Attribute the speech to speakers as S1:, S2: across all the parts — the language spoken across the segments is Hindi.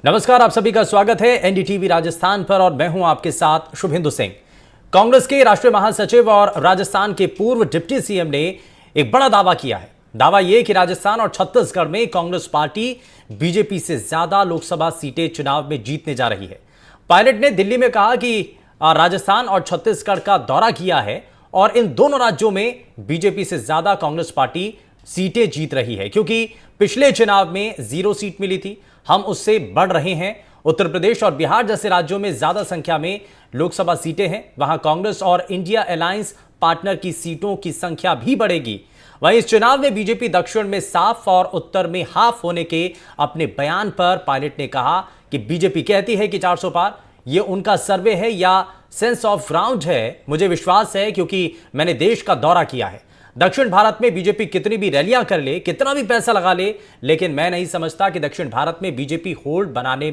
S1: नमस्कार, आप सभी का स्वागत है एनडीटीवी राजस्थान पर और मैं हूं आपके साथ शुभेंदु सिंह। कांग्रेस के राष्ट्रीय महासचिव और राजस्थान के पूर्व डिप्टी सीएम ने एक बड़ा दावा किया है। दावा यह कि राजस्थान और छत्तीसगढ़ में कांग्रेस पार्टी बीजेपी से ज्यादा लोकसभा सीटें चुनाव में जीतने जा रही है। पायलट ने दिल्ली में कहा कि राजस्थान और छत्तीसगढ़ का दौरा किया है और इन दोनों राज्यों में बीजेपी से ज्यादा कांग्रेस पार्टी सीटें जीत रही है, क्योंकि पिछले चुनाव में 0 सीट मिली थी। हम उससे बढ़ रहे हैं। उत्तर प्रदेश और बिहार जैसे राज्यों में ज्यादा संख्या में लोकसभा सीटें हैं, वहां कांग्रेस और इंडिया अलायंस पार्टनर की सीटों की संख्या भी बढ़ेगी। वहीं इस चुनाव में बीजेपी दक्षिण में साफ और उत्तर में हाफ होने के अपने बयान पर पायलट ने कहा कि बीजेपी कहती है कि 400 पार, यह उनका सर्वे है या सेंस ऑफ ग्राउंड है। मुझे विश्वास है क्योंकि मैंने देश का दौरा किया है। दक्षिण भारत में बीजेपी कितनी भी रैलियां कर ले, कितना भी पैसा लगा ले, लेकिन मैं नहीं समझता कि दक्षिण भारत में बीजेपी होल्ड बनाने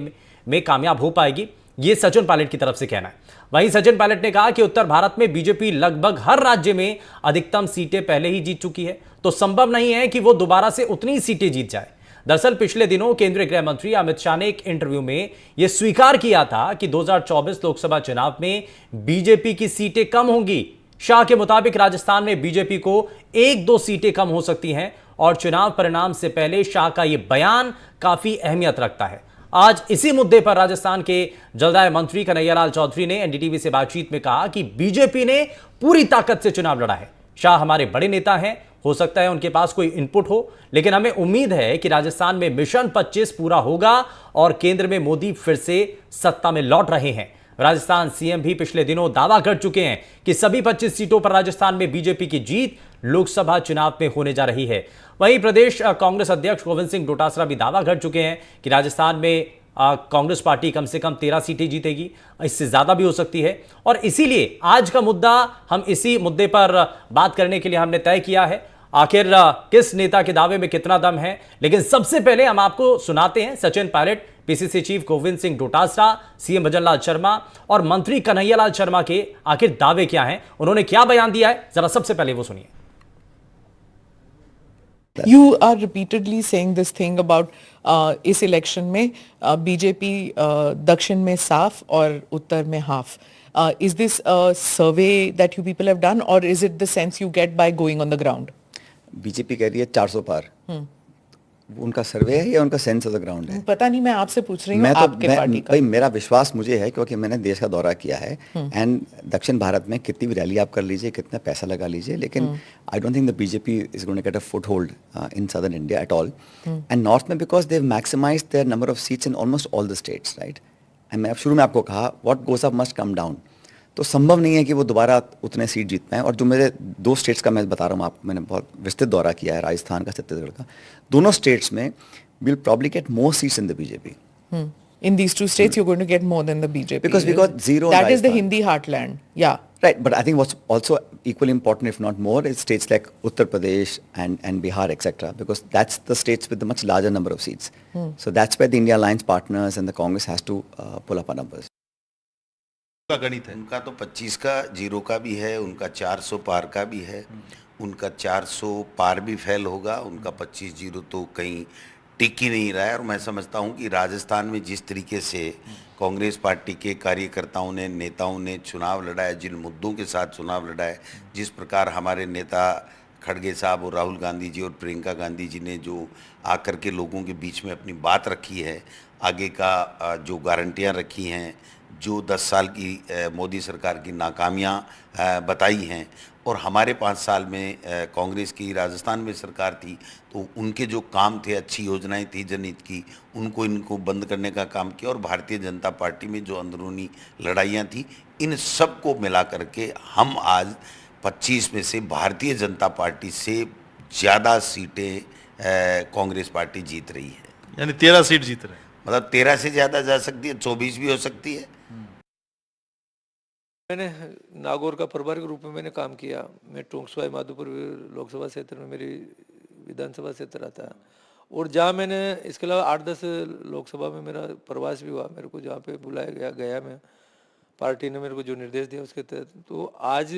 S1: में कामयाब हो पाएगी। यह सचिन पायलट की तरफ से कहना है। वहीं सचिन पायलट ने कहा कि उत्तर भारत में बीजेपी लगभग हर राज्य में अधिकतम सीटें पहले ही जीत चुकी है, तो संभव नहीं है कि वो दोबारा से उतनी सीटें जीत जाए। दरअसल पिछले दिनों केंद्रीय गृह मंत्री अमित शाह ने एक इंटरव्यू में यह स्वीकार किया था कि 2024 लोकसभा चुनाव में बीजेपी की सीटें कम होंगी। शाह के मुताबिक राजस्थान में बीजेपी को 1-2 सीटें कम हो सकती हैं और चुनाव परिणाम से पहले शाह का यह बयान काफी अहमियत रखता है। आज इसी मुद्दे पर राजस्थान के जलदाय मंत्री कन्हैयालाल चौधरी ने एनडीटीवी से बातचीत में कहा कि बीजेपी ने पूरी ताकत से चुनाव लड़ा है। शाह हमारे बड़े नेता हैं, हो सकता है उनके पास कोई इनपुट हो, लेकिन हमें उम्मीद है कि राजस्थान में मिशन 25 पूरा होगा और केंद्र में मोदी फिर से सत्ता में लौट रहे हैं। राजस्थान सीएम भी पिछले दिनों दावा कर चुके हैं कि सभी 25 सीटों पर राजस्थान में बीजेपी की जीत लोकसभा चुनाव में होने जा रही है। वहीं प्रदेश कांग्रेस अध्यक्ष गोविंद सिंह डोटासरा भी दावा कर चुके हैं कि राजस्थान में कांग्रेस पार्टी कम से कम 13 सीटें जीतेगी, इससे ज्यादा भी हो सकती है। और इसीलिए आज का मुद्दा, हम इसी मुद्दे पर बात करने के लिए हमने तय किया है, आखिर किस नेता के दावे में कितना दम है। लेकिन सबसे पहले हम आपको सुनाते हैं Sachin Pilot, PCC chief Govind Singh Dotasra, CM Bhajanlal Sharma और मंत्री कन्हैयालाल शर्मा के आखिर दावे क्या हैं, उन्होंने क्या बयान दिया है, जरा सबसे पहले वो सुनिए।
S2: You are repeatedly saying this thing about इस इलेक्शन में बीजेपी दक्षिण में साफ और उत्तर में half. Is this a survey that you people have done or is it the sense you get by going on the ground?
S3: BJP कह रही है 400 पार। उनका सर्वे है या उनका सेंस ऑफ द ग्राउंड है?
S2: पता नहीं, मैं आपसे पूछ रही हूँ आपके पार्टी का।
S3: भाई मेरा विश्वास मुझे है क्योंकि मैंने देश का दौरा किया है एंड दक्षिण भारत में कितनी भी रैली आप कर लीजिए, कितना पैसा लगा लीजिए, लेकिन I don't think the BJP is going to get a foothold in southern India at all and north में, because they have maximised their number of seats in almost all the states, right. And मैं शुरू में आपको कहा what goes up must come down, तो संभव नहीं है कि वो दोबारा उतने सीट जीत पाएं। और जो मेरे 2 स्टेट्स का मैं बता रहा हूँ आपको, मैंने बहुत विस्तृत दौरा किया है, राजस्थान का, छत्तीसगढ़ का, दोनों स्टेट्स में we'll probably get more seats in the BJP.
S2: In these 2 states, you're going to get more than the BJP.
S3: Because we got 0.
S2: That is the Hindi heartland. Yeah.
S3: Right, but I think what's also equally important, if not more, is states like Uttar Pradesh and Bihar, etc. Because that's the states with the much larger number of seats. So that's where the India Alliance partners and the Congress has to pull up our numbers.
S4: का गणित है उनका तो 25 का 0 का भी है, उनका 400 पार का भी है, उनका 400 पार भी फेल होगा, उनका 25-0 तो कहीं टिक ही नहीं रहा है। और मैं समझता हूं कि राजस्थान में जिस तरीके से कांग्रेस पार्टी के कार्यकर्ताओं ने, नेताओं ने चुनाव लड़ा है, जिन मुद्दों के साथ चुनाव लड़ा है, जिस प्रकार हमारे नेता खड़गे साहब और राहुल गांधी जी और प्रियंका गांधी जी ने जो आकर के लोगों के बीच में अपनी बात रखी है, आगे का जो गारंटियां रखी हैं, जो 10 साल की मोदी सरकार की नाकामियां बताई हैं, और हमारे 5 साल में कांग्रेस की राजस्थान में सरकार थी, तो उनके जो काम थे, अच्छी योजनाएं थी जनहित की, इनको बंद करने का काम किया। और भारतीय जनता पार्टी में जो अंदरूनी लड़ाइयाँ थी, इन सब को मिला करके हम आज 25 में से भारतीय जनता पार्टी से ज़्यादा सीटें कांग्रेस पार्टी जीत रही है।
S5: यानी 13 सीट जीत रहे हैं,
S4: मतलब 13 से ज़्यादा जा सकती है, 24 भी हो सकती है।
S6: मैंने नागौर का प्रभारी के रूप में मैंने काम किया। मैं टोंकसवाई माधोपुर लोकसभा क्षेत्र में मेरी विधानसभा क्षेत्र आता है, और जहाँ मैंने इसके अलावा 8-10 लोकसभा में मेरा प्रवास भी हुआ। मेरे को जहाँ पे बुलाया गया मैं, पार्टी ने मेरे को जो निर्देश दिया उसके तहत, तो आज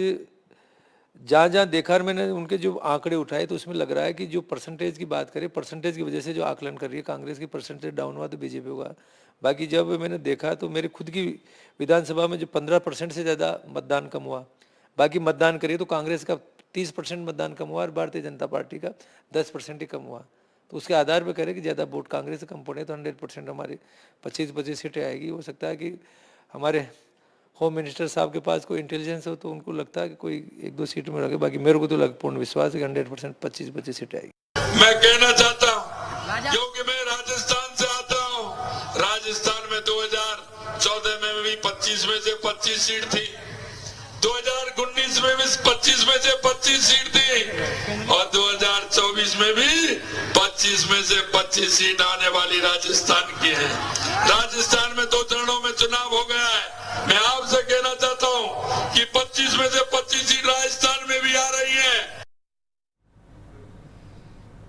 S6: जहाँ जहाँ देखा मैंने उनके जो आंकड़े उठाए, तो उसमें लग रहा है कि जो परसेंटेज की बात करें, परसेंटेज की वजह से जो आकलन कर रही है कांग्रेस की, परसेंटेज डाउन हुआ तो बीजेपी होगा। बाकी जब मैंने देखा तो मेरी खुद की विधानसभा में जो 15% से ज़्यादा मतदान कम हुआ, बाकी मतदान करिए तो कांग्रेस का 30% मतदान कम हुआ और भारतीय जनता पार्टी का 10% ही कम हुआ। तो उसके आधार पर करें कि ज़्यादा वोट कांग्रेस से कम पड़े तो 100% हमारी 25-25 सीटें आएगी। हो सकता है कि हमारे होम मिनिस्टर साहब के पास कोई इंटेलिजेंस हो तो उनको लगता है कि कोई 1-2 सीट में रखे, बाकी मेरे को तो पूर्ण विश्वास है कि 100% 25-25 सीटें आएगी।
S5: मैं कहना चाहता हूँ क्योंकि मैं राजस्थान से आता हूँ, राजस्थान में 2014 में भी 25 में से 25 सीट थी, 2019 में भी 25 में से 25 सीट थी और 2024 में भी 25 में से 25 सीट आने वाली राजस्थान की है। राजस्थान में 2 चरणों में चुनाव हो गया है। मैं आपसे कहना चाहता हूँ कि 25 में से 25 सीट राजस्थान में भी आ रही है।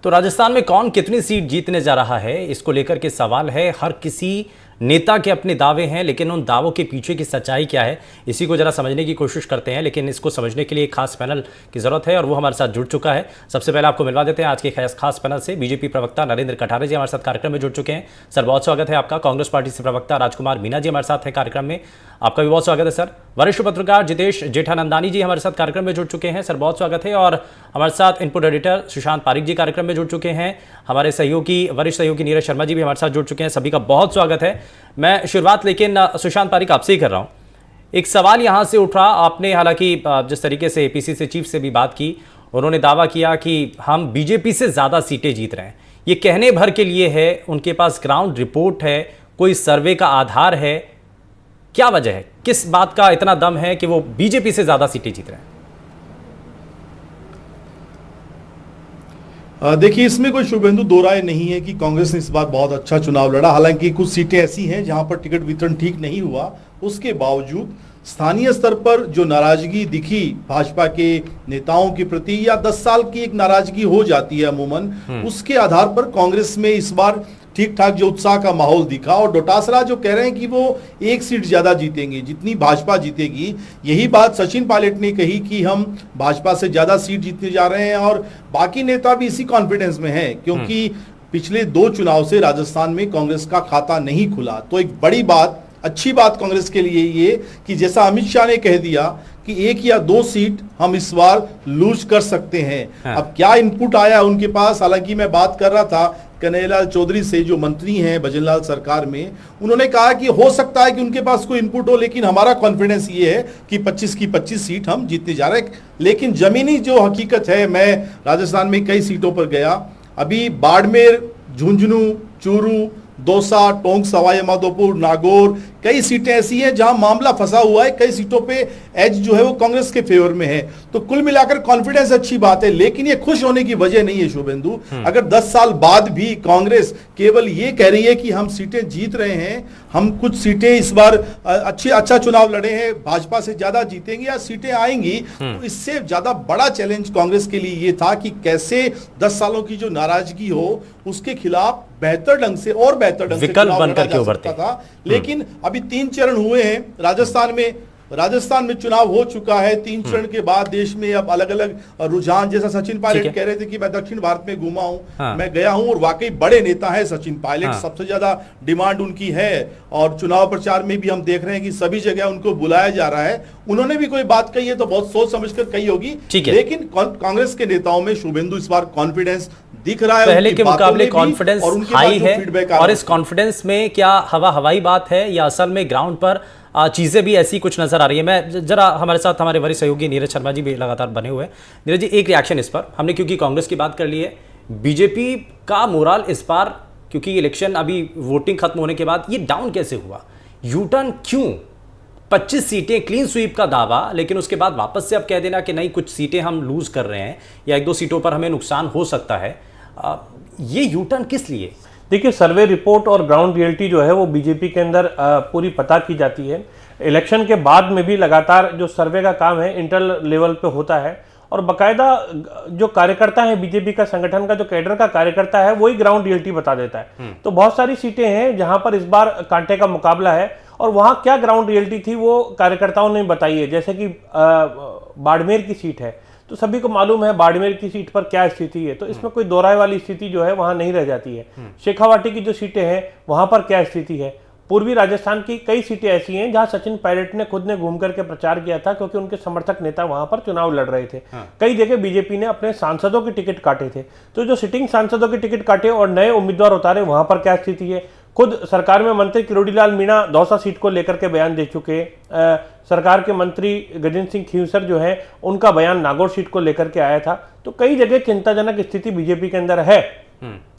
S1: तो राजस्थान में कौन कितनी सीट जीतने जा रहा है, इसको लेकर के सवाल है। हर किसी नेता के अपने दावे हैं, लेकिन उन दावों के पीछे की सच्चाई क्या है, इसी को जरा समझने की कोशिश करते हैं। लेकिन इसको समझने के लिए एक खास पैनल की जरूरत है और वो हमारे साथ जुड़ चुका है। सबसे पहले आपको मिलवा देते हैं आज के खास पैनल से। बीजेपी प्रवक्ता नरेंद्र कठारे जी हमारे साथ कार्यक्रम में जुड़ चुके हैं। सर, बहुत स्वागत है आपका। कांग्रेस पार्टी से प्रवक्ता राजकुमार मीणा जी हमारे साथ है कार्यक्रम में, आपका भी बहुत स्वागत है सर। वरिष्ठ पत्रकार जितेश जेठानंदानी जी हमारे साथ कार्यक्रम में जुड़ चुके हैं, सर बहुत स्वागत है। और हमारे साथ इनपुट एडिटर सुशांत पारिक जी कार्यक्रम में जुड़ चुके हैं। हमारे वरिष्ठ सहयोगी नीरज शर्मा जी भी हमारे साथ जुड़ चुके हैं। सभी का बहुत स्वागत है। मैं शुरुआत लेकिन सुशांत पारिक आपसे ही कर रहा हूं। एक सवाल यहां से उठ रहा, आपने हालांकि जिस तरीके से एपीसीसी चीफ से भी बात की, उन्होंने दावा किया कि हम बीजेपी से ज्यादा सीटें जीत रहे हैं। ये कहने भर के लिए है, उनके पास ग्राउंड रिपोर्ट है, कोई सर्वे का आधार है, क्या वजह है, किस बात का इतना दम है कि वो बीजेपी से ज्यादा सीटें जीत रहे हैं?
S7: देखिए, इसमें कोई शुभेंदु दो राय नहीं है कि कांग्रेस ने इस बार बहुत अच्छा चुनाव लड़ा। हालांकि कुछ सीटें ऐसी हैं जहां पर टिकट वितरण ठीक नहीं हुआ, उसके बावजूद स्थानीय स्तर पर जो नाराजगी दिखी भाजपा के नेताओं के प्रति, या 10 साल की एक नाराजगी हो जाती है अमूमन, उसके आधार पर कांग्रेस में इस बार ठीक ठाक जो उत्साह का माहौल दिखा। और डोटासरा जो कह रहे हैं कि वो 1 सीट ज्यादा जीतेंगे जितनी भाजपा जीतेगी, यही बात सचिन पायलट ने कही कि हम भाजपा से ज्यादा सीट जीतने जा रहे हैं। और बाकी नेता भी इसी कॉन्फिडेंस में हैं, क्योंकि पिछले 2 चुनाव से राजस्थान में कांग्रेस का खाता नहीं खुला। तो एक बड़ी बात, अच्छी बात कांग्रेस के लिए ये कि जैसा अमित शाह ने कह दिया कि 1 या 2 सीट हम इस बार लूज कर सकते हैं। अब क्या इनपुट आया उनके पास, हालांकि मैं बात कर रहा था कन्हैयालाल चौधरी से जो मंत्री हैं भजनलाल सरकार में, उन्होंने कहा कि हो सकता है कि उनके पास कोई इनपुट हो, लेकिन हमारा कॉन्फिडेंस ये है कि 25 की 25 सीट हम जीतने जा रहे हैं। लेकिन जमीनी जो हकीकत है, मैं राजस्थान में कई सीटों पर गया, अभी बाड़मेर, झुंझुनू, चूरू, दौसा, टोंक, सवाई माधोपुर, नागौर, कई सीटें ऐसी हैं जहां मामला फंसा हुआ है। कई सीटों पे एज जो है वो कांग्रेस के फेवर में है। तो कुल मिलाकर कॉन्फिडेंस अच्छी बात है, लेकिन ये खुश होने की वजह नहीं है शुभेंदु। अगर 10 साल बाद भी कांग्रेस केवल ये कह रही है कि हम सीटें जीत रहे हैं, हम कुछ सीटें इस बार अच्छा चुनाव लड़े हैं, भाजपा से ज्यादा जीतेंगे या सीटें आएंगी, तो इससे ज्यादा बड़ा चैलेंज कांग्रेस के लिए ये था कि कैसे 10 सालों की जो नाराजगी हो उसके खिलाफ बेहतर ढंग से और बेहतर ढंग से
S1: विकल्प बनकर के उभरते
S7: था। लेकिन अभी 3 चरण हुए हैं राजस्थान में चुनाव हो चुका है। 3 चरण के बाद देश में अब अलग अलग रुझान, जैसा सचिन पायलट कह रहे थे कि मैं दक्षिण भारत में घूमा हूं, मैं गया हूं और वाकई बड़े नेता है सचिन पायलट, सबसे ज्यादा डिमांड उनकी है और चुनाव प्रचार में भी हम देख रहे हैं कि सभी जगह उनको बुलाया जा रहा है। उन्होंने भी कोई बात कही है तो बहुत सोच समझकर कही होगी, लेकिन कांग्रेस के नेताओं में शुभेंदु इस बार कॉन्फिडेंस दिख रहा है,
S1: पहले के मुकाबले कॉन्फिडेंस हाई है। और इस कॉन्फिडेंस में क्या हवाई बात है या असल में ग्राउंड पर चीजें भी ऐसी कुछ नजर आ रही है? मैं जरा, हमारे साथ हमारे वरिष्ठ सहयोगी नीरज शर्मा जी भी लगातार बने हुए हैं। नीरज जी, एक रिएक्शन इस पर, हमने क्योंकि कांग्रेस की बात कर ली है, बीजेपी का मोराल इस बार, क्योंकि इलेक्शन अभी वोटिंग खत्म होने के बाद ये डाउन कैसे हुआ, यू टर्न क्यों? 25 सीटें क्लीन स्वीप का दावा, लेकिन उसके बाद वापस से अब कह देना कि नहीं कुछ सीटें हम लूज कर रहे हैं या 1-2 सीटों पर हमें नुकसान हो सकता है, ये यू टर्न किस लिए?
S8: देखिए, सर्वे रिपोर्ट और ग्राउंड रियलिटी जो है वो बीजेपी के अंदर पूरी पता की जाती है। इलेक्शन के बाद में भी लगातार जो सर्वे का काम है इंटर लेवल पे होता है और बकायदा जो कार्यकर्ता है बीजेपी का संगठन का, जो कैडर का कार्यकर्ता है, वही ग्राउंड रियलिटी बता देता है। तो बहुत सारी सीटें हैं जहां पर इस बार कांटे का मुकाबला है और वहां क्या ग्राउंड रियलिटी थी वो कार्यकर्ताओं ने बताई है। जैसे कि बाड़मेर की सीट है, तो सभी को मालूम है बाड़मेर की सीट पर क्या स्थिति है, तो इसमें कोई दोहराए वाली स्थिति जो है वहां नहीं रह जाती है। शेखावाटी की जो सीटें हैं वहां पर क्या स्थिति है, पूर्वी राजस्थान की कई सीटें ऐसी हैं जहां सचिन पायलट ने खुद ने घूम करके प्रचार किया था, क्योंकि उनके समर्थक नेता वहां पर चुनाव लड़ रहे थे। कई जगह बीजेपी ने अपने सांसदों के टिकट काटे थे। तो जो सिटिंग सांसदों के टिकट काटे और नए उम्मीदवार उतारे, वहां पर क्या स्थिति है? खुद सरकार में मंत्री किरोड़ीलाल मीणा दौसा सीट को लेकर के बयान दे चुके। सरकार के मंत्री गजेंद्र सिंह खींवसर जो है, उनका बयान नागौर सीट को लेकर के आया था। तो कई जगह चिंताजनक स्थिति बीजेपी के अंदर है।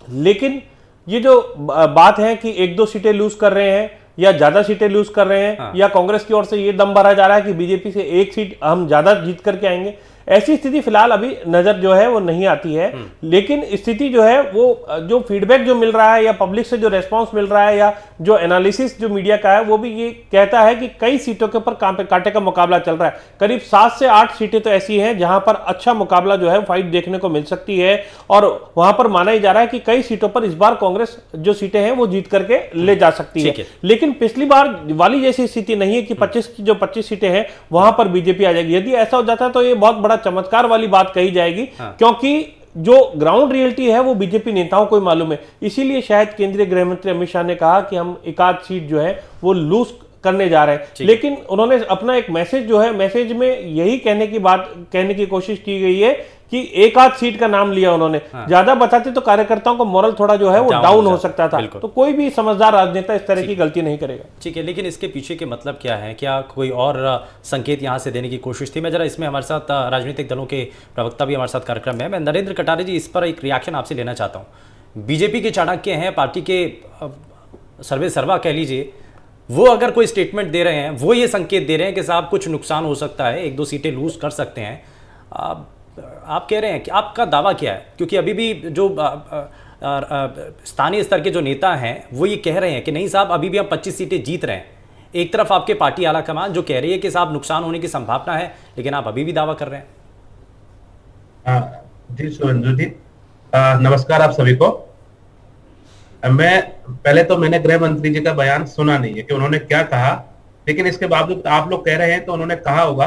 S8: लेकिन ये जो बात है कि 1-2 सीटें लूज कर रहे हैं या ज्यादा सीटें लूज कर रहे हैं, या कांग्रेस की ओर से ये दम भरा जा रहा है कि बीजेपी से 1 सीट हम ज्यादा जीत करके आएंगे, ऐसी स्थिति फिलहाल अभी नजर जो है वो नहीं आती है। लेकिन स्थिति जो है वो जो फीडबैक जो मिल रहा है या पब्लिक से जो रेस्पॉन्स मिल रहा है या जो एनालिसिस जो मीडिया का है, वो भी ये कहता है कि कई सीटों के ऊपर कांटे का मुकाबला चल रहा है। करीब 7 से 8 सीटें तो ऐसी हैं जहां पर अच्छा मुकाबला जो है फाइट देखने को मिल सकती है, और वहां पर माना ही जा रहा है कि कई सीटों पर इस बार कांग्रेस जो सीटें हैं वो जीत करके ले जा सकती है। लेकिन पिछली बार वाली जैसी स्थिति नहीं है कि 25 सीटें हैं वहां पर बीजेपी आ जाएगी। यदि ऐसा हो जाता है तो ये बहुत बड़ा चमत्कार वाली बात कही जाएगी, क्योंकि जो ग्राउंड रियलिटी है वो बीजेपी नेताओं को ही मालूम है। इसीलिए शायद केंद्रीय गृह मंत्री अमित शाह ने कहा कि हम एकाध सीट जो है वो लूज करने जा रहे हैं। लेकिन उन्होंने अपना एक मैसेज जो है, मैसेज में यही कहने की कोशिश की गई है कि एक आध सीट का नाम लिया उन्होंने। ज्यादा बताते तो कार्यकर्ताओं को मोरल थोड़ा जो है वो डाउन हो सकता था। तो कोई भी समझदार राजनेता इस तरह की गलती नहीं करेगा।
S1: ठीक है, लेकिन इसके पीछे के मतलब क्या है? क्या कोई और संकेत यहाँ से देने की कोशिश थी? मैं जरा इसमें हमारे साथ राजनीतिक दलों के प्रवक्ता भी हमारे साथ कार्यक्रम में है। मैं नरेंद्र कटारे जी, इस पर एक रिएक्शन आपसे लेना चाहता हूँ। बीजेपी के चाणक्य हैं, पार्टी के सर्वे सर्वा कह लीजिए, वो अगर कोई स्टेटमेंट दे रहे हैं, वो ये संकेत दे रहे हैं कि साहब कुछ नुकसान हो सकता है, 1-2 सीटें लूज कर सकते हैं। आप कह रहे हैं कि आपका दावा क्या है? क्योंकि अभी भी जो स्थानीय स्तर के जो नेता हैं वो ये कह रहे हैं कि नहीं साहब, अभी भी हम 25 सीटें जीत रहे हैं। एक तरफ आपके पार्टी आला कमान जो कह रही है कि साहब नुकसान होने की संभावना है, लेकिन आप अभी भी दावा कर रहे हैं।
S9: जी शुभेंदु जी, नमस्कार आप सभी को। मैंने गृह मंत्री जी का बयान सुना नहीं है कि उन्होंने क्या कहा, लेकिन इसके बावजूद आप लोग कह रहे हैं तो उन्होंने कहा होगा।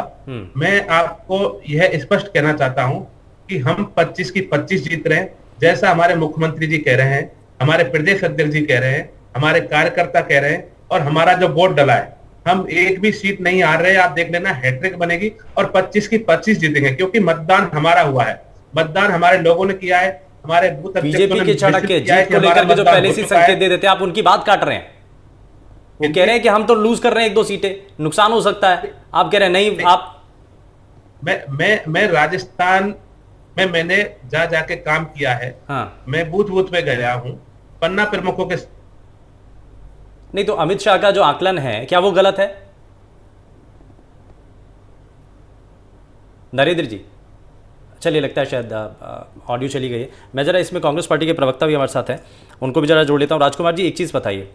S9: मैं आपको यह स्पष्ट कहना चाहता हूं कि हम 25 की 25 जीत रहे हैं, जैसा हमारे मुख्यमंत्री जी कह रहे हैं, हमारे प्रदेश अध्यक्ष जी कह रहे हैं, हमारे कार्यकर्ता कह रहे हैं, और हमारा जो वोट डला है, हम एक भी सीट नहीं हार रहे। आप देख लेना, हैट्रिक बनेगी और 25 की 25 जीतेंगे, क्योंकि मतदान हमारा हुआ है, मतदान हमारे लोगों ने किया है, हमारे बूथ
S1: बीजेपी के चाणक्य जीत को लेकर के जो पहले से संकेत दे देते हैं, आप उनकी बात काट रहे हैं। वो कह रहे हैं कि हम तो लूज कर रहे हैं 1-2 सीटें, नुकसान हो सकता है। आप कह रहे हैं नहीं। आप
S9: मैं राजस्थान में मैंने जाके काम किया है। मैं बूथ पे गया हूं, पन्ना प्रमुखों के।
S1: नहीं तो अमित शाह का जो आकलन है, क्या वो गलत है? नरेंद्र जी, चलिए लगता है शायद ऑडियो चली गई है। मैं जरा इसमें कांग्रेस पार्टी के प्रवक्ता भी हमारे साथ हैं, उनको भी जरा जोड़ लेता हूं। राजकुमार जी, एक चीज बताइए,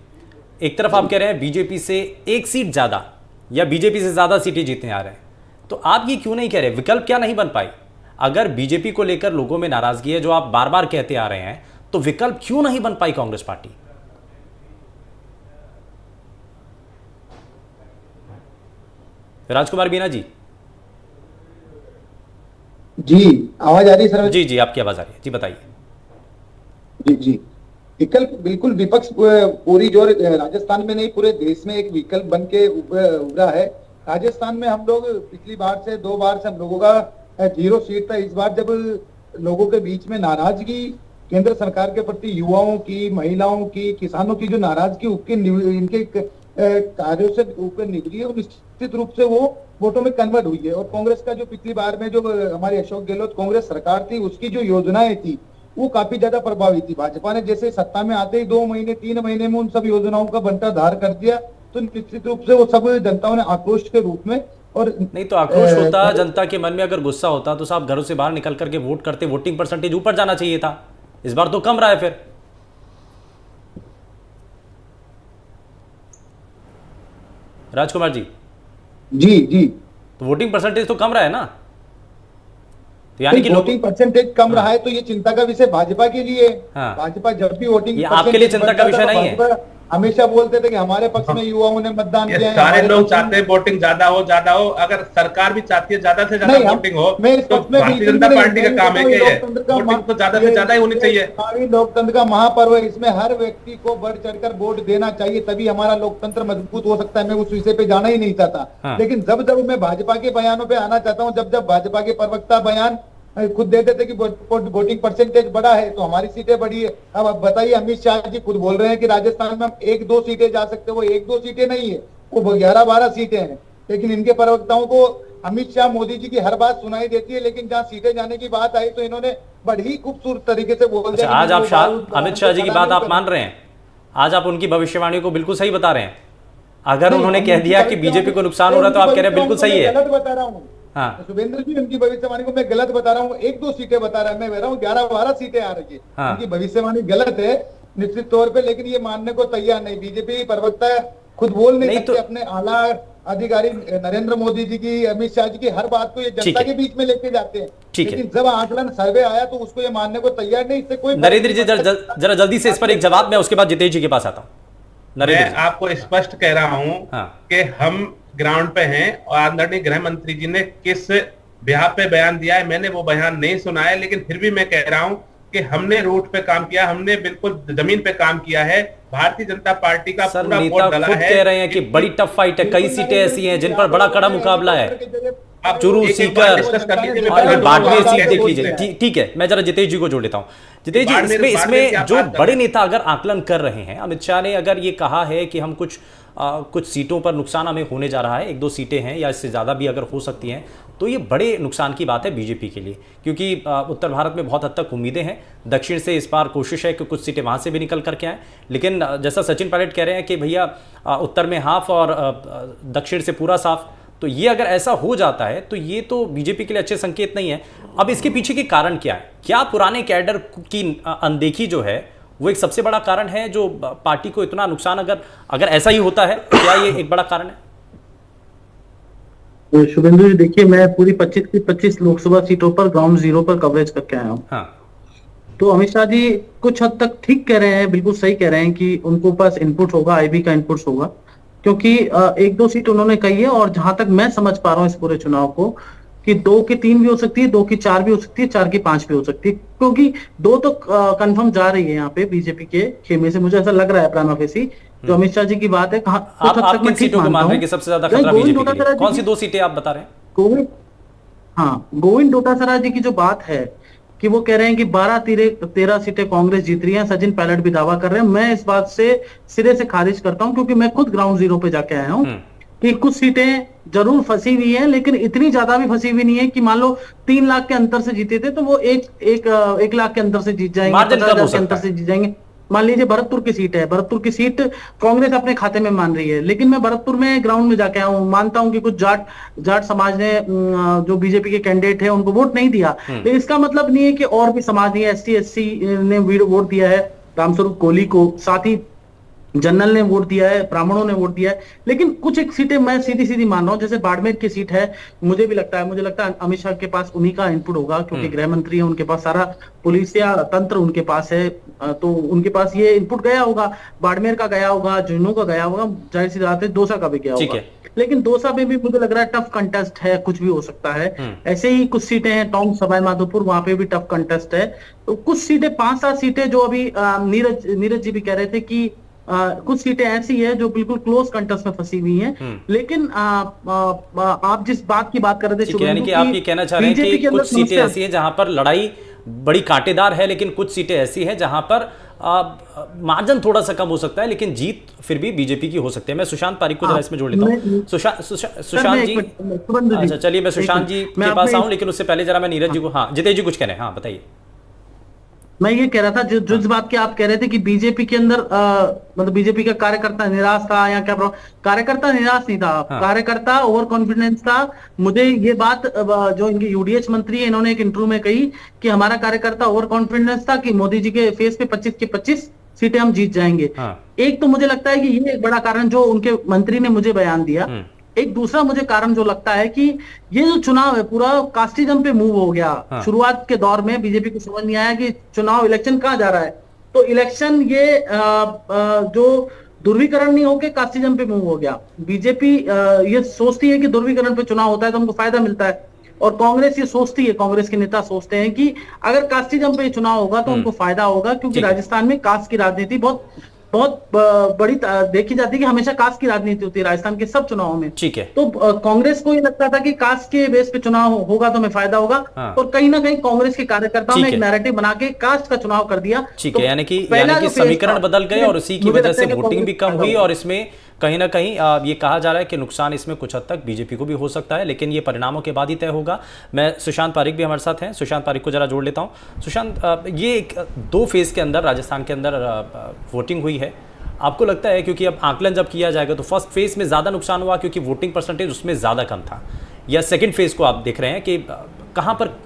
S1: एक तरफ आप कह रहे हैं बीजेपी से 1 सीट ज्यादा या बीजेपी से ज्यादा सीटें जीतने आ रहे हैं, तो आप ये क्यों नहीं कह रहे? विकल्प क्या नहीं बन पाई? अगर बीजेपी को लेकर लोगों में नाराजगी है, जो आप बार बार कहते आ रहे हैं, तो विकल्प क्यों नहीं बन पाई कांग्रेस पार्टी? राजकुमार बीना जी।
S10: जी, आवाज आ रही है सर?
S1: जी, आपकी आवाज आ रही है जी, बताइए।
S10: जी, विकल्प बिल्कुल विपक्ष पूरी जो राजस्थान में नहीं पूरे देश में एक विकल्प बन के उभरा है। राजस्थान में हम लोग पिछली बार से 2 बार से हम लोगों का 0 सीट था। इस बार जब लोगों के बीच में नाराजगी केंद्र सरकार के प्रति, युवाओं की, महिलाओं की, किसानों की जो नाराजगी इनके कार्यों से ऊपर निकली है, और निश्चित रूप से वो वोटों में कन्वर्ट हुई है। और कांग्रेस का जो पिछली बार में जो हमारी अशोक गहलोत कांग्रेस सरकार थी, उसकी जो योजनाएं थी वो काफी ज्यादा प्रभावी थी। भाजपा ने जैसे सत्ता में आते ही 2 महीने 3 महीने में उन सब योजनाओं का बंटाधार कर दिया, तो निश्चित रूप से वो सब जनताओं ने आक्रोश के रूप में। और
S1: नहीं तो आक्रोश होता, जनता के मन में अगर गुस्सा होता तो साहब घरों से बाहर निकल करके वोट करते, वोटिंग परसेंटेज ऊपर जाना चाहिए था। इस बार तो कम रहा है। फिर राजकुमार जी।
S10: जी,
S1: तो वोटिंग परसेंटेज तो कम रहा है ना, तो यानी कि
S10: वोटिंग परसेंटेज कम रहा है, तो ये चिंता का विषय भाजपा के लिए। भाजपा जब भी वोटिंग,
S1: आपके लिए चिंता का विषय नहीं है।
S10: हमेशा बोलते थे कि हमारे पक्ष में युवाओं ने मतदान
S9: ये
S10: किया है,
S9: सारे
S10: हमारे
S9: लोग
S10: पक्ष में-
S9: चाहते हैं वोटिंग ज्यादा हो। अगर सरकार भी चाहती है ज्यादा से ज्यादा
S10: नहीं,
S9: वोटिंग हो
S10: मैं इस
S9: तो
S10: पक्ष में
S9: भारतीय
S10: बिल्कुल
S9: जनता
S10: भी नहीं-
S9: पार्टी का
S10: मैं
S9: काम है
S10: कहता
S9: कि
S10: हूँ,
S9: ये
S10: लोकतंत्र का
S9: वोटिंग तो ज्यादा से ज्यादा ही होनी चाहिए।
S10: हमारी लोकतंत्र का महापर्व है, इसमें हर व्यक्ति को बढ़ चढ़कर वोट देना चाहिए, तभी हमारा लोकतंत्र मजबूत हो सकता है। मैं उस विषय पे जाना ही नहीं चाहता।
S1: हाँ।
S10: लेकिन जब जब मैं भाजपा के बयानों पे आना चाहता हूँ, जब जब भाजपा के प्रवक्ता बयान खुद देते थे कि वोटिंग परसेंटेज बढ़ा है तो हमारी सीटें बढ़ी है। अब बताइए, अमित शाह जी खुद बोल रहे हैं कि राजस्थान में हम 1-2 सीटें जा सकते हैं। वो 1-2 सीटें नहीं है, वो 11-12 सीटें हैं। लेकिन इनके प्रवक्ताओं को अमित शाह, मोदी जी की हर बात सुनाई देती है, लेकिन जहाँ सीटें जाने की बात आई तो इन्होंने बड़ी खूबसूरत तरीके से बोल
S1: अच्छा,
S10: दिया।
S1: आज आप अमित शाह जी की बात आप मान रहे हैं? आज आप उनकी भविष्यवाणी को बिल्कुल सही बता रहे हैं? अगर उन्होंने कह दिया कि बीजेपी को नुकसान हो रहा है तो आप कह रहे हैं बिल्कुल सही है?
S10: गलत बता रहा हूँ।
S1: हाँ।
S10: शुभेंद्र जी, उनकी भविष्यवाणी को मैं गलत बता रहा हूँ। 1-2 सीटें बता रहा है, मैं कह रहा हूँ 11-12 सीटें आ रही है।
S1: हाँ।
S10: उनकी भविष्यवाणी गलत है निश्चित तौर पे, लेकिन ये मानने को तैयार नहीं। बीजेपी प्रवक्ता खुद बोल नहीं सकते अपने आला अधिकारी नरेंद्र मोदी जी की, अमित शाह जी की हर बात को ये जनता के बीच में लेके जाते हैं।
S1: ठीक है।
S10: लेकिन जब आकलन सर्वे आया तो उसको ये मानने को तैयार नहीं। इससे कोई
S1: नरेंद्र जी जरा जल्दी से इस पर एक जवाब, मैं उसके बाद जितेश जी के पास आता हूँ। नरेंद्र
S9: मैं
S1: जी।
S9: आपको स्पष्ट कह रहा हूं
S1: हाँ।
S9: कि हम ग्राउंड पे हैं और आदरणीय गृह मंत्री जी ने किस ब्याह पे बयान दिया है मैंने वो बयान नहीं सुना है, लेकिन फिर भी मैं कह रहा हूं कि हमने रूट पे काम किया, हमने बिल्कुल जमीन पे काम किया है। भारतीय जनता पार्टी का
S1: सर,
S9: पूरा
S1: नेता
S9: वोट डला
S1: खुद
S9: है।
S1: कह रहे हैं कि बड़ी टफ फाइट है, कई सीटें ऐसी हैं जिन पर बड़ा कड़ा मुकाबला है।
S9: आप
S1: चुरू,
S9: एक-एक
S1: सीकर
S9: बार डिस्कस कर लीजिए, मैं
S1: और
S9: बता दूं
S1: बाड़मेर
S9: आप
S1: सीट
S9: कैसे
S1: देख
S9: बोलते
S1: लीजिए।
S9: हैं।
S1: ठीक है, मैं जरा जितेश जी को जोड़ लेता हूँ। जितेश जी,
S9: बाड़मेर की
S1: इसमें
S9: आप
S1: जो
S9: बात कर
S1: बड़े
S9: रहे हैं।
S1: नेता अगर आकलन कर रहे हैं, अमित शाह ने अगर ये कहा है कि हम कुछ सीटों पर नुकसान हमें होने जा रहा है, 1-2 सीटें हैं या इससे ज़्यादा भी अगर हो सकती हैं, तो ये बड़े नुकसान की बात है बीजेपी के लिए, क्योंकि उत्तर भारत में बहुत हद तक उम्मीदें हैं। दक्षिण से इस बार कोशिश है कि कुछ सीटें वहाँ से भी निकल करके आएँ, लेकिन जैसा सचिन पायलट कह रहे हैं कि भैया उत्तर में हाफ और दक्षिण से पूरा साफ, तो ये अगर ऐसा हो जाता है तो ये तो बीजेपी के लिए अच्छे संकेत नहीं है। अब इसके पीछे के कारण क्या है? क्या पुराने कैडर की अनदेखी जो है वो एक सबसे बड़ा कारण है जो पार्टी को इतना नुकसान, अगर ऐसा ही होता है, क्या ये एक बड़ा कारण है?
S11: शुभेंदु जी, देखिए, मैं पूरी 25 की 25 लोकसभा सीटों पर ग्राउंड जीरो पर कवरेज करके आया हूँ।
S1: हाँ।
S11: तो अमित शाह जी कुछ हद तक ठीक कह रहे हैं, बिल्कुल सही कह रहे हैं कि उनको पास इनपुट होगा, आईबी का इनपुट होगा, क्योंकि 1-2 सीट उन्होंने कही है। और जहां तक मैं समझ पा रहा हूँ इस पूरे चुनाव को, कि 2 की 3 भी हो सकती है, 2 की 4 भी हो सकती है, 4 की 5 भी हो सकती है, क्योंकि 2 तो कंफर्म जा रही है यहाँ पे बीजेपी के खेमे से, मुझे ऐसा लग रहा है प्लान ऑफिसी जो अमित शाह जी की बात है।
S1: आप किन सीटों को मान रहे हैं कि सबसे ज्यादा खतरा बीजेपी के लिए? कौन सी 2 सीटें आप बता रहे हैं?
S11: गोविंद डोटासरा जी की जो बात है कि वो कह रहे हैं कि 12-13 सीटें कांग्रेस जीत रही है, सचिन पायलट भी दावा कर रहे हैं, मैं इस बात से सिरे से खारिज करता हूं, क्योंकि मैं खुद ग्राउंड जीरो पे जाके आया हूं कि कुछ सीटें जरूर फंसी हुई हैं, लेकिन इतनी ज्यादा भी फंसी हुई नहीं है कि मान लो 3 लाख के अंतर से जीते थे तो वो एक लाख के अंतर से जीत जाएंगे, 50,000 के अंतर से जीत जाएंगे। मान लीजिए भरतपुर की सीट है, भरतपुर की सीट कांग्रेस अपने खाते में मान रही है, लेकिन मैं भरतपुर में ग्राउंड में जाके आया हूँ, मानता हूं कि कुछ जाट समाज ने जो बीजेपी के कैंडिडेट है उनको वोट नहीं दिया, लेकिन इसका मतलब नहीं है कि और भी समाज नहीं है, ST-SC ने वोट दिया है रामस्वरूप कोहली को, साथ ही जनरल ने वोट दिया है, ब्राह्मणों ने वोट दिया है, लेकिन कुछ एक सीटें मैं सीधी मान रहा हूँ, जैसे बाड़मेर की सीट है, मुझे लगता है अमित शाह के पास उन्हीं का इनपुट होगा, क्योंकि गृह मंत्री है, उनके पास सारा पुलिस या तंत्र उनके पास है, तो उनके पास ये इनपुट गया होगा, बाड़मेर का गया होगा, झुंझुनू का गया होगा, जाहिर सी बात है दौसा का भी गया होगा। लेकिन दौसा में भी मुझे लग रहा है टफ कंटेस्ट है, कुछ भी हो सकता है। ऐसे ही कुछ सीटें हैं, टोंक सवाई माधोपुर, वहां पे भी टफ कंटेस्ट है। तो कुछ सीटें 5-7 सीटें जो अभी नीरज जी भी कह रहे थे कि कुछ सीटें ऐसी है जो बिल्कुल क्लोज कंटेस्ट में फंसी हुई हैं, लेकिन आप जिस बात की बात कर रहे थे,
S1: यानी कि आप ये कहना चाह रहे हैं कि कुछ सीटें ऐसी हैं जहां पर लड़ाई बड़ी कांटेदार है, लेकिन कुछ सीटें ऐसी हैं जहां पर मार्जिन थोड़ा सा कम हो सकता है, लेकिन जीत फिर भी बीजेपी की हो सकती है। मैं सुशांत पारिक को जरा इसमें जोड़ लेता हूँ। सुशांत जी, अच्छा चलिए, मैं सुशांत जी के पास आऊं, लेकिन उससे पहले जरा मैं नीरज जी को, हाँ जितेश जी कुछ कह रहे हैं, हाँ बताइए।
S11: मैं ये कह रहा था जो इस बात की आप कह रहे थे कि बीजेपी के अंदर मतलब बीजेपी का कार्यकर्ता निराश था या क्या, कार्यकर्ता निराश नहीं था, कार्यकर्ता ओवर कॉन्फिडेंस था। मुझे ये बात जो इनके यूडीएच मंत्री है, इन्होंने एक इंटरव्यू में कही कि हमारा कार्यकर्ता ओवर कॉन्फिडेंस था कि मोदी जी के फेस पे 25 की 25 सीटें हम जीत जाएंगे। एक तो मुझे लगता है कि ये एक बड़ा कारण जो उनके मंत्री ने मुझे बयान दिया। एक दूसरा मुझे कारण जो लगता है कि ये जो चुनाव है पूरा कास्टिज्म पे मूव हो गया। शुरुआत के दौर में बीजेपी को समझ नहीं आया कि चुनाव इलेक्शन कहाँ जा रहा है, तो इलेक्शन ये जो ध्रुवीकरण नहीं होके कास्टिज्म पे मूव हो गया। बीजेपी ये सोचती है कि ध्रुवीकरण पे चुनाव होता है तो उनको फायदा मिलता है, और कांग्रेस ये सोचती है, कांग्रेस के नेता सोचते हैं कि अगर कास्टिज्म पे चुनाव होगा तो उनको फायदा होगा, क्योंकि राजस्थान में कास्ट की राजनीति बहुत बड़ी देखी जाती है कि हमेशा कास्ट की राजनीति होती है राजस्थान के सब चुनावों में।
S1: ठीक है।
S11: तो कांग्रेस को ये लगता था कि कास्ट के बेस पे चुनाव होगा तो हमें फायदा होगा, और कहीं ना कहीं कांग्रेस के कार्यकर्ताओं ने एक नैरेटिव बना के कास्ट का चुनाव कर दिया।
S1: ठीक है, यानी कि समीकरण बदल गए और उसी की वजह से वोटिंग भी कम हुई, और इसमें कहीं ना कहीं ये कहा जा रहा है कि नुकसान इसमें कुछ हद तक बीजेपी को भी हो सकता है, लेकिन ये परिणामों के बाद ही तय होगा। मैं सुशांत पारिक भी हमारे साथ हैं, सुशांत पारिक को जरा जोड़ लेता हूं। सुशांत, ये 2 फेज के अंदर राजस्थान के अंदर वोटिंग हुई है, आपको लगता है क्योंकि अब आकलन जब किया जाएगा तो फर्स्ट फेज में ज़्यादा नुकसान हुआ क्योंकि वोटिंग परसेंटेज उसमें ज़्यादा कम था, या सेकंड फेज को आप देख रहे हैं कि कहां पर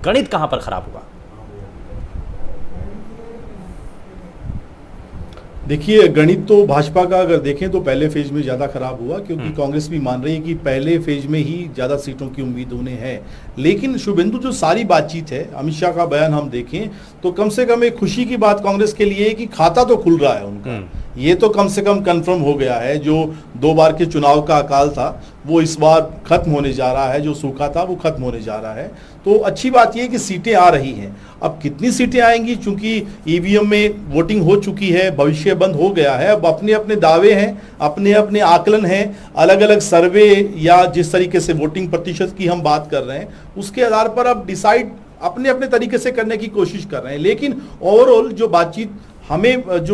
S1: गणित कहां पर खराब हुआ?
S7: देखिए, गणित तो भाजपा का अगर देखें तो पहले फेज में ज़्यादा खराब हुआ, क्योंकि कांग्रेस भी मान रही है कि पहले फेज में ही ज़्यादा सीटों की उम्मीद उन्हें है। लेकिन शुभेंदु, जो सारी बातचीत है, अमित शाह का बयान हम देखें तो कम से कम एक खुशी की बात कांग्रेस के लिए है कि खाता तो खुल रहा है उनका। ये तो कम से कम कंफर्म हो गया है, जो 2 बार के चुनाव का अकाल था वो इस बार खत्म होने जा रहा है, जो सूखा था वो खत्म होने जा रहा है। तो अच्छी बात यह है कि सीटें आ रही हैं। अब कितनी सीटें आएंगी, चूंकि ईवीएम में वोटिंग हो चुकी है, भविष्य बंद हो गया है, अब अपने अपने दावे हैं, अपने अपने आकलन हैं, अलग अलग सर्वे या जिस तरीके से वोटिंग प्रतिशत की हम बात कर रहे हैं उसके आधार पर अब डिसाइड अपने अपने तरीके से करने की कोशिश कर रहे हैं। लेकिन ओवरऑल जो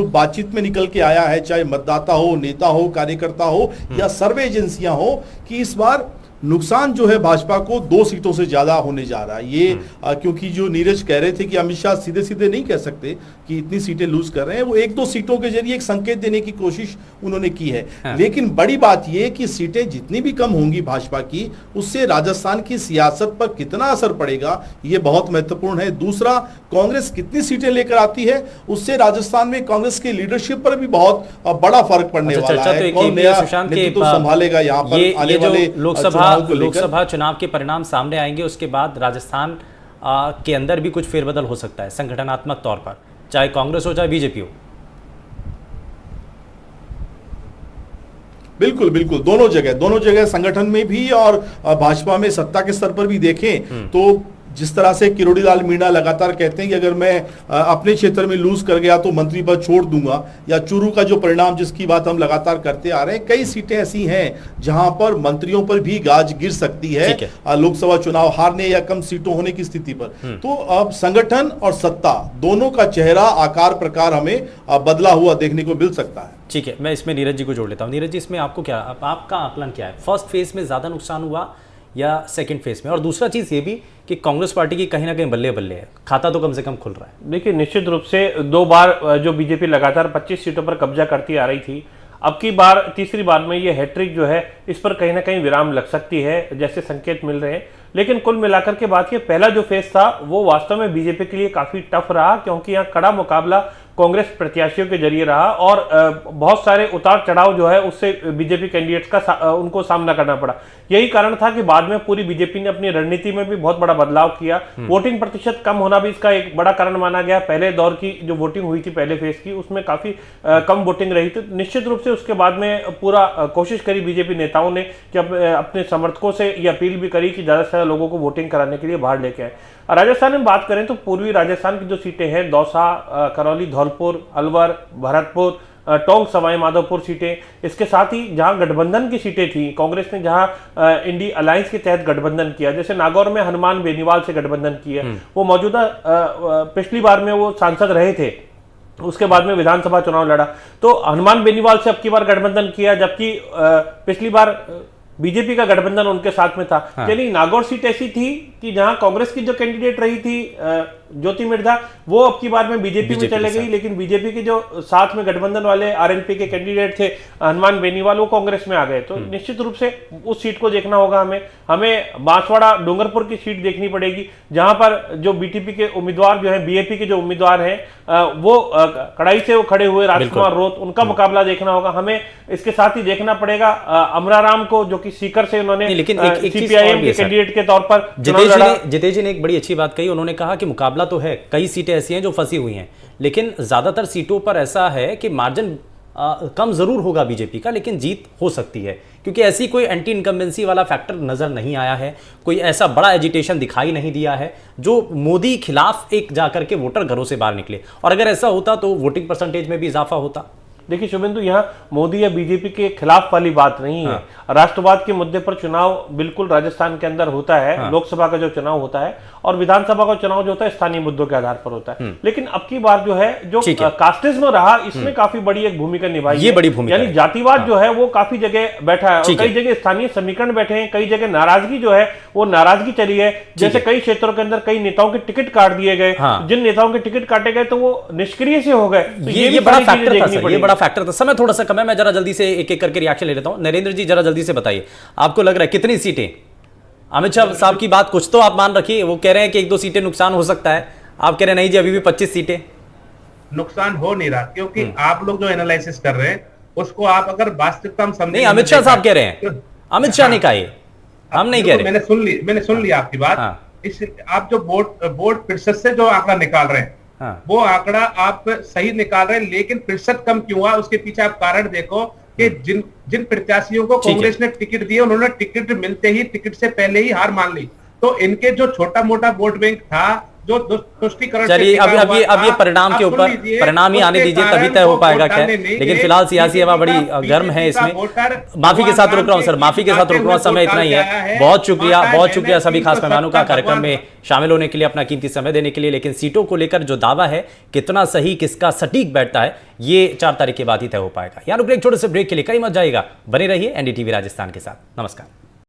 S7: बातचीत में निकल के आया है, चाहे मतदाता हो, नेता हो, कार्यकर्ता हो या सर्वे एजेंसियां हो, कि इस बार नुकसान जो है भाजपा को 2 सीटों से ज्यादा होने जा रहा है। ये क्योंकि जो नीरज कह रहे थे कि अमित शाह सीधे सीधे नहीं कह सकते कि इतनी सीटें लूज कर रहे हैं, वो 1-2 सीटों के जरिए एक संकेत देने की कोशिश उन्होंने की है। लेकिन बड़ी बात यह कि सीटें जितनी भी कम होंगी भाजपा की, उससे राजस्थान की सियासत पर कितना असर पड़ेगा ये बहुत महत्वपूर्ण है। दूसरा, कांग्रेस कितनी सीटें लेकर आती है, उससे राजस्थान में कांग्रेस की लीडरशिप पर भी बहुत बड़ा फर्क पड़ने वाला है। कौन नया नेतृत्व संभालेगा यहाँ पर आने वाले
S1: लोकसभा चुनाव के परिणाम सामने आएंगे, उसके बाद राजस्थान के अंदर भी कुछ फेरबदल हो सकता है संगठनात्मक तौर पर, चाहे कांग्रेस हो चाहे बीजेपी हो।
S7: बिल्कुल बिल्कुल, दोनों जगह संगठन में भी और भाजपा में सत्ता के स्तर पर भी देखें तो जिस तरह से किरोड़ी लाल मीणा लगातार कहते हैं कि अगर मैं अपने क्षेत्र में लूज कर गया तो मंत्री पद छोड़ दूंगा, या चूरू का जो परिणाम जिसकी बात हम लगातार करते आ रहे हैं, कई सीटें ऐसी हैं जहां पर मंत्रियों पर भी गाज गिर सकती है लोकसभा चुनाव हारने या कम सीटों होने की स्थिति पर। तो अब संगठन और सत्ता दोनों का चेहरा, आकार, प्रकार हमें बदला हुआ देखने को मिल सकता है।
S1: ठीक है, मैं इसमें नीरज जी को जोड़ लेता हूँ। नीरज जी, इसमें आपको क्या, आपका आकलन क्या है? फर्स्ट फेज में ज्यादा नुकसान हुआ या सेकंड फेज में? और दूसरा चीज ये भी कि कांग्रेस पार्टी की कहीं ना कहीं बल्ले बल्ले है, खाता तो कम से कम खुल रहा है।
S8: देखिए, निश्चित रूप से 2 बार जो बीजेपी लगातार 25 सीटों पर कब्जा करती आ रही थी, अब की बार तीसरी बार में ये हैट्रिक जो है इस पर कहीं ना कहीं विराम लग सकती है, जैसे संकेत मिल रहे हैं। लेकिन कुल मिलाकर के बात ये पहला जो फेज था वो वास्तव में बीजेपी के लिए काफी टफ रहा, क्योंकि यहाँ कड़ा मुकाबला कांग्रेस प्रत्याशियों के जरिए रहा और बहुत सारे उतार चढ़ाव जो है उससे बीजेपी कैंडिडेट्स का उनको सामना करना पड़ा। यही कारण था कि बाद में पूरी बीजेपी ने अपनी रणनीति में भी बहुत बड़ा बदलाव किया। वोटिंग प्रतिशत कम होना भी इसका एक बड़ा कारण माना गया। पहले दौर की जो वोटिंग हुई थी पहले फेज की, उसमें काफी कम वोटिंग रही थी। निश्चित रूप से उसके बाद में पूरा कोशिश करी बीजेपी नेताओं ने कि अपने समर्थकों से ये अपील भी करी कि ज्यादा से ज्यादा लोगों को वोटिंग कराने के लिए बाहर लेके आए। राजस्थान में बात करें तो पूर्वी राजस्थान की जो सीटें हैं, दौसा, करौली, धौलपुर, अलवर, भरतपुर, टोंक, सवाई माधोपुर सीटें, इसके साथ ही जहां गठबंधन की सीटें थी, कांग्रेस ने जहां इंडी अलायंस के तहत गठबंधन किया, जैसे नागौर में हनुमान बेनीवाल से गठबंधन किया, वो मौजूदा पिछली बार में वो सांसद रहे थे, उसके बाद में विधानसभा चुनाव लड़ा, तो हनुमान बेनीवाल से अब की बार गठबंधन किया, जबकि पिछली बार बीजेपी का गठबंधन उनके साथ में था। यानी नागौर सीट ऐसी थी कि जहां कांग्रेस की जो कैंडिडेट रही थी ज्योति मिर्धा, वो अब की बार में बीजेपी में चले गई, लेकिन बीजेपी के जो साथ में गठबंधन वाले आरएलपी के कैंडिडेट थे हनुमान बेनीवाल, वो कांग्रेस में आ गए। तो निश्चित रूप से उस सीट को देखना होगा हमें बांसवाड़ा डूंगरपुर की सीट देखनी पड़ेगी, जहां पर जो बीटीपी के उम्मीदवार जो है, बीएपी के जो उम्मीदवार हैं वो कड़ाई से वो खड़े हुए राजकुमार रोत, उनका मुकाबला देखना होगा हमें। इसके साथ ही देखना पड़ेगा अमराराम को, जो कि सीकर से उन्होंने सीपीआईएम के कैंडिडेट के तौर पर।
S1: जितेश जी ने एक बड़ी अच्छी बात कही, उन्होंने कहा कि मुकाबला तो है, कई सीटें ऐसी हैं जो फंसी हुई हैं, लेकिन ज्यादातर सीटों पर ऐसा है कि मार्जिन कम जरूर होगा बीजेपी का, लेकिन जीत हो सकती है, क्योंकि ऐसी कोई एंटी इनकम्बेंसी वाला फैक्टर नजर नहीं आया है, कोई ऐसा बड़ा एजिटेशन दिखाई नहीं दिया है जो मोदी खिलाफ एक जाकर के वोटर घरों से बाहर निकले। और अगर ऐसा होता तो वोटिंग परसेंटेज में भी इजाफा होता।
S8: देखिए शुभेंदु, यहाँ मोदी या बीजेपी के खिलाफ वाली बात नहीं है। राष्ट्रवाद के मुद्दे पर चुनाव बिल्कुल राजस्थान के अंदर होता है। लोकसभा का जो चुनाव होता है और विधानसभा का चुनाव जो होता है स्थानीय मुद्दों के आधार पर होता है। लेकिन अब की बार जो है जो कास्टिज्म रहा, इसमें काफी बड़ी एक भूमिका निभाई
S1: ये बड़ी भूमिका,
S8: यानी जातिवाद जो है वो काफी जगह बैठा है और कई जगह स्थानीय समीकरण बैठे हैं, कई जगह नाराजगी जो है वो नाराजगी चली है। जैसे कई क्षेत्रों के अंदर कई नेताओं के टिकट काट दिए गए, जिन नेताओं के टिकट काटे गए तो वो निष्क्रिय से हो गए। तो ये
S1: बड़ा फैक्टर था सर, ये बड़ा फैक्टर था। समय थोड़ा सा कम है, मैं जरा जल्दी से एक एक करके रिएक्शन ले लेता हूं। नरेंद्र जी जरा जल्दी से बताइए, आपको लग रहा है कितनी सीटें? अमित शाह साहब की बात कुछ तो आप मान रखिए, वो कह रहे हैं कि 1-2 सीटें नुकसान हो सकता है, आप कह रहे हैं नहीं जी अभी भी 25 सीटें।
S9: नुकसान हो नहीं रहा, क्योंकि आप लोग जो एनालिसिस कर रहे हैं उसको आप अगर वास्तविकता में समझें।
S1: नहीं, अमित शाह साहब कह रहे हैं, अमित शाह ने कहा ये, हम नहीं कह रहे।
S9: मैंने सुन ली आपकी बात। इस आप जो बोर्ड प्रतिशत से जो आंकड़ा निकाल रहे हैं, वो आंकड़ा आप सही निकाल रहे हैं, लेकिन प्रतिशत कम क्यों हुआ उसके पीछे आप कारण देखो कि जिन प्रत्याशियों को कांग्रेस ने टिकट दिए उन्होंने टिकट मिलते ही, टिकट से पहले ही हार मान ली। तो इनके जो छोटा मोटा वोट बैंक था जो तुष्टिकरण,
S1: चलिए अब ये परिणाम के ऊपर परिणाम ही आने दीजिए, तभी तय हो पाएगा। खैर, लेकिन फिलहाल सियासी हवा बड़ी गर्म है इसमें। माफी के साथ रुक रहा हूं सर, माफी के साथ रुक रहा हूं, समय इतना ही है। बहुत शुक्रिया सभी खास मेहमानों का कार्यक्रम में शामिल होने के लिए, अपना कीमती समय देने के लिए। लेकिन सीटों को लेकर जो दावा है कितना सही, किसका सटीक बैठता है, ये 4 तारीख के बाद ही तय हो पाएगा। यहाँ रुक एक छोटे से ब्रेक के लिए, कहीं मत जाइएगा, बने रहिए एनडीटीवी राजस्थान के साथ। नमस्कार।